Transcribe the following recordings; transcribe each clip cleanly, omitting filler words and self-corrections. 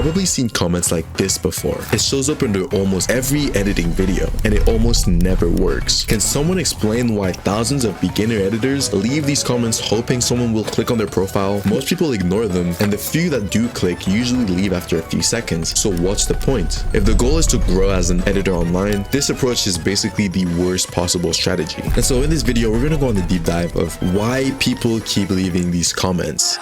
probably seen comments like this before. It shows up under almost every editing video, and it almost never works. Can someone explain why thousands of beginner editors leave these comments hoping someone will click on their profile? Most people ignore them, and the few that do click usually leave after a few seconds. So what's the point? If the goal is to grow as an editor online, this approach is basically the worst possible strategy. And so in this video, we're going to go on the deep dive of why people keep leaving these comments.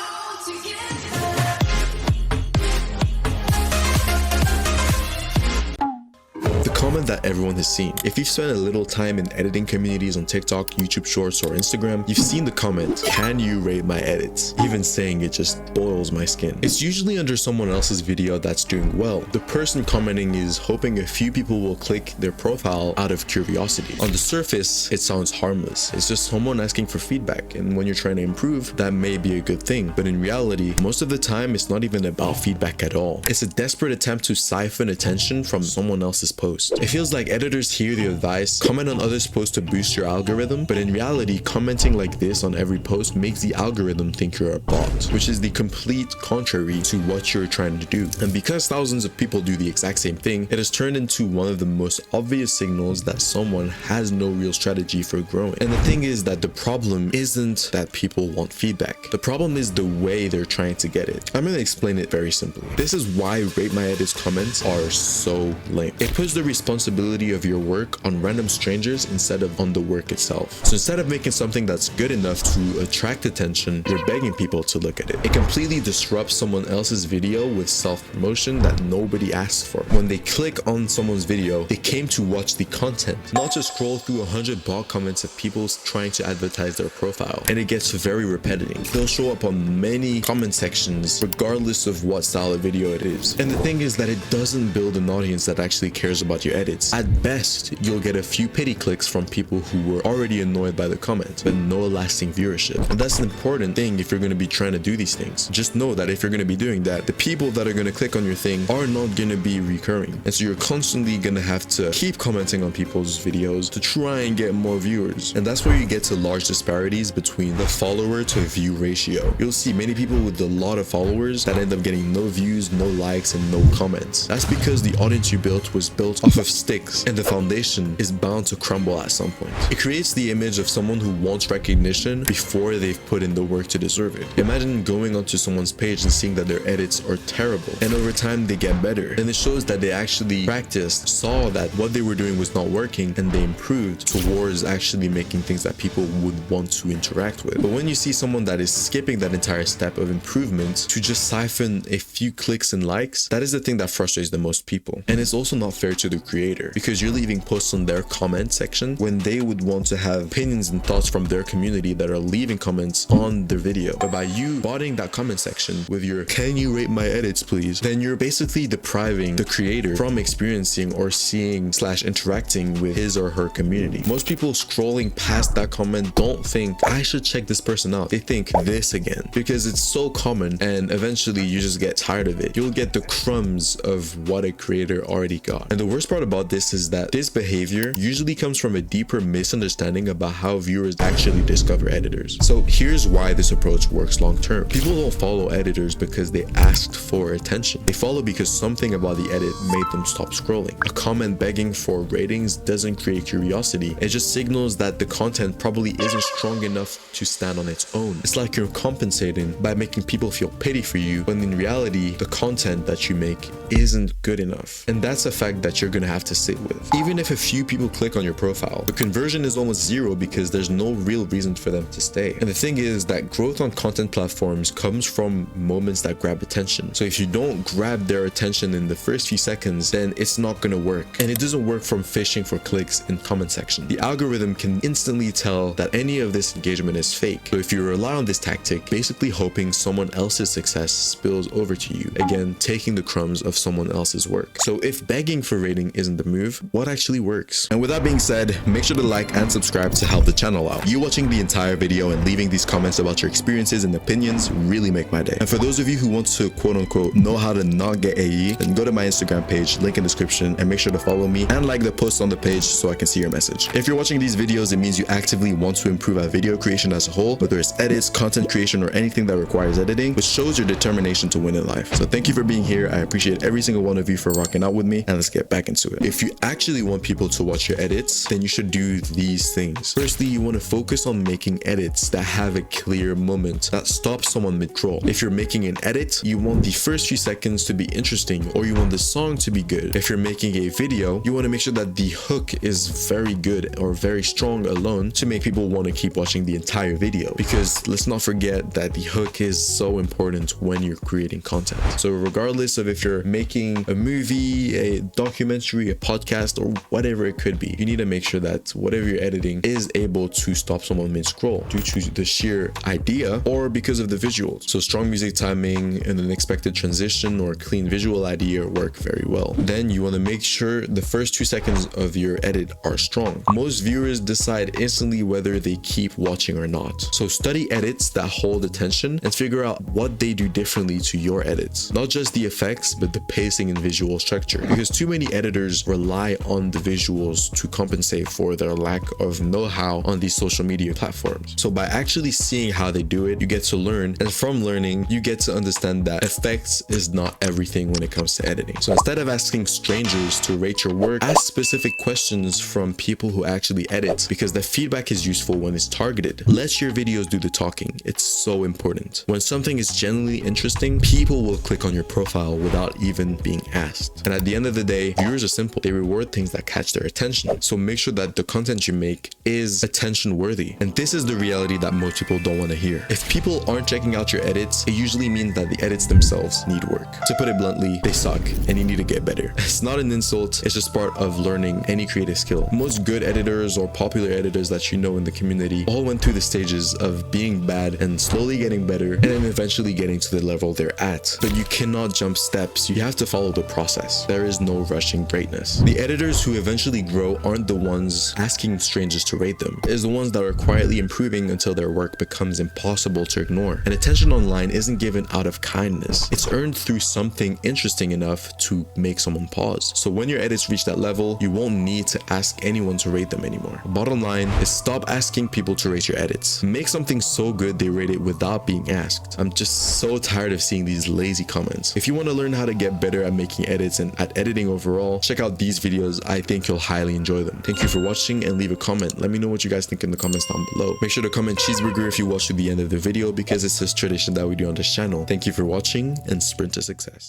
Comment that everyone has seen. If you've spent a little time in editing communities on TikTok, YouTube Shorts, or Instagram, you've seen the comment, "Can you rate my edits?" Even saying it just boils my skin. It's usually under someone else's video that's doing well. The person commenting is hoping a few people will click their profile out of curiosity. On the surface, it sounds harmless. It's just someone asking for feedback, and when you're trying to improve, that may be a good thing. But in reality, most of the time, it's not even about feedback at all. It's a desperate attempt to siphon attention from someone else's post. It feels like editors hear the advice, comment on others' posts to boost your algorithm, but in reality, commenting like this on every post makes the algorithm think you're a bot, which is the complete contrary to what you're trying to do. And because thousands of people do the exact same thing, it has turned into one of the most obvious signals that someone has no real strategy for growing. And the thing is that the problem isn't that people want feedback. The problem is the way they're trying to get it. I'm going to explain it very simply. This is why Rate My Edits comments are so lame. It puts the responsibility of your work on random strangers instead of on the work itself. So instead of making something that's good enough to attract attention, you're begging people to look at it. It completely disrupts someone else's video with self-promotion that nobody asked for. When they click on someone's video, they came to watch the content, not to scroll through 100 bot comments of people trying to advertise their profile. And it gets very repetitive. They'll show up on many comment sections regardless of what style of video it is. And the thing is that it doesn't build an audience that actually cares about your edits. At best, you'll get a few pity clicks from people who were already annoyed by the comment, but no lasting viewership. And that's an important thing if you're going to be trying to do these things. Just know that if you're going to be doing that, the people that are going to click on your thing are not going to be recurring. And so you're constantly going to have to keep commenting on people's videos to try and get more viewers. And that's where you get to large disparities between the follower to view ratio. You'll see many people with a lot of followers that end up getting no views, no likes, and no comments. That's because the audience you built was built off of sticks, and the foundation is bound to crumble at some point. It creates the image of someone who wants recognition before they've put in the work to deserve it. Imagine going onto someone's page and seeing that their edits are terrible, and over time they get better, and it shows that they actually practiced, saw that what they were doing was not working, and they improved towards actually making things that people would want to interact with. But when you see someone that is skipping that entire step of improvement to just siphon a few clicks and likes, that is the thing that frustrates the most people. And it's also not fair to the creator, because you're leaving posts on their comment section when they would want to have opinions and thoughts from their community that are leaving comments on their video. But by you botting that comment section with your "Can you rate my edits please?" then you're basically depriving the creator from experiencing or seeing / interacting with his or her community. Most people scrolling past that comment don't think, "I should check this person out." They think, "This again," because it's so common, and eventually you just get tired of it. You'll get the crumbs of what a creator already got. And the worst part about this is that this behavior usually comes from a deeper misunderstanding about how viewers actually discover editors. So here's why this approach works long term. People don't follow editors because they asked for attention. They follow because something about the edit made them stop scrolling. A comment begging for ratings doesn't create curiosity. It just signals that the content probably isn't strong enough to stand on its own. It's like you're compensating by making people feel pity for you, when in reality, the content that you make isn't good enough. And that's a fact that you're gonna have to sit with. Even if a few people click on your profile, the conversion is almost zero because there's no real reason for them to stay. And the thing is that growth on content platforms comes from moments that grab attention. So if you don't grab their attention in the first few seconds, then it's not gonna work. And it doesn't work from fishing for clicks in comment section. The algorithm can instantly tell that any of this engagement is fake. So if you rely on this tactic, basically hoping someone else's success spills over to you, again, taking the crumbs of someone else's work. So if begging for rating isn't isn't the move, what actually works? And with that being said, make sure to like and subscribe to help the channel out. You watching the entire video and leaving these comments about your experiences and opinions really make my day. And for those of you who want to quote unquote know how to not get AE, then go to my Instagram page, link in description, and make sure to follow me and like the post on the page so I can see your message. If you're watching these videos, it means you actively want to improve at video creation as a whole, whether it's edits, content creation, or anything that requires editing, which shows your determination to win in life. So thank you for being here. I appreciate every single one of you for rocking out with me, and let's get back into it. If you actually want people to watch your edits, then you should do these things. Firstly, you want to focus on making edits that have a clear moment that stops someone mid-roll. If you're making an edit, you want the first few seconds to be interesting, or you want the song to be good. If you're making a video, you want to make sure that the hook is very good or very strong alone to make people want to keep watching the entire video, because let's not forget that the hook is so important when you're creating content. So regardless of if you're making a movie, a documentary, a podcast, or whatever it could be, you need to make sure that whatever you're editing is able to stop someone mid-scroll due to the sheer idea or because of the visuals. So strong music timing and an expected transition or clean visual idea work very well. Then you want to make sure the first 2 seconds of your edit are strong. Most viewers decide instantly whether they keep watching or not. So study edits that hold attention and figure out what they do differently to your edits. Not just the effects, but the pacing and visual structure. Because too many editors rely on the visuals to compensate for their lack of know-how on these social media platforms. So by actually seeing how they do it, you get to learn, and from learning, you get to understand that effects is not everything when it comes to editing. So instead of asking strangers to rate your work, ask specific questions from people who actually edit, because the feedback is useful when it's targeted. Let your videos do the talking. It's so important. When something is genuinely interesting, people will click on your profile without even being asked. And at the end of the day, viewers are simple. They reward things that catch their attention. So make sure that the content you make is attention worthy. And this is the reality that most people don't want to hear. If people aren't checking out your edits, it usually means that the edits themselves need work. To put it bluntly, they suck and you need to get better. It's not an insult, it's just part of learning any creative skill. Most good editors or popular editors that you know in the community all went through the stages of being bad and slowly getting better and then eventually getting to the level they're at. But you cannot jump steps, you have to follow the process. There is no rushing greatness. The editors who eventually grow aren't the ones asking strangers to rate them. It's the ones that are quietly improving until their work becomes impossible to ignore. And attention online isn't given out of kindness. It's earned through something interesting enough to make someone pause. So when your edits reach that level, you won't need to ask anyone to rate them anymore. Bottom line is stop asking people to rate your edits. Make something so good they rate it without being asked. I'm just so tired of seeing these lazy comments. If you want to learn how to get better at making edits and at editing overall, check out these videos. I think you'll highly enjoy them. Thank you for watching, and leave a comment. Let me know what you guys think in the comments down below. Make sure to comment cheeseburger if you watch to the end of the video, because it's this tradition that we do on this channel. Thank you for watching, and sprint to success.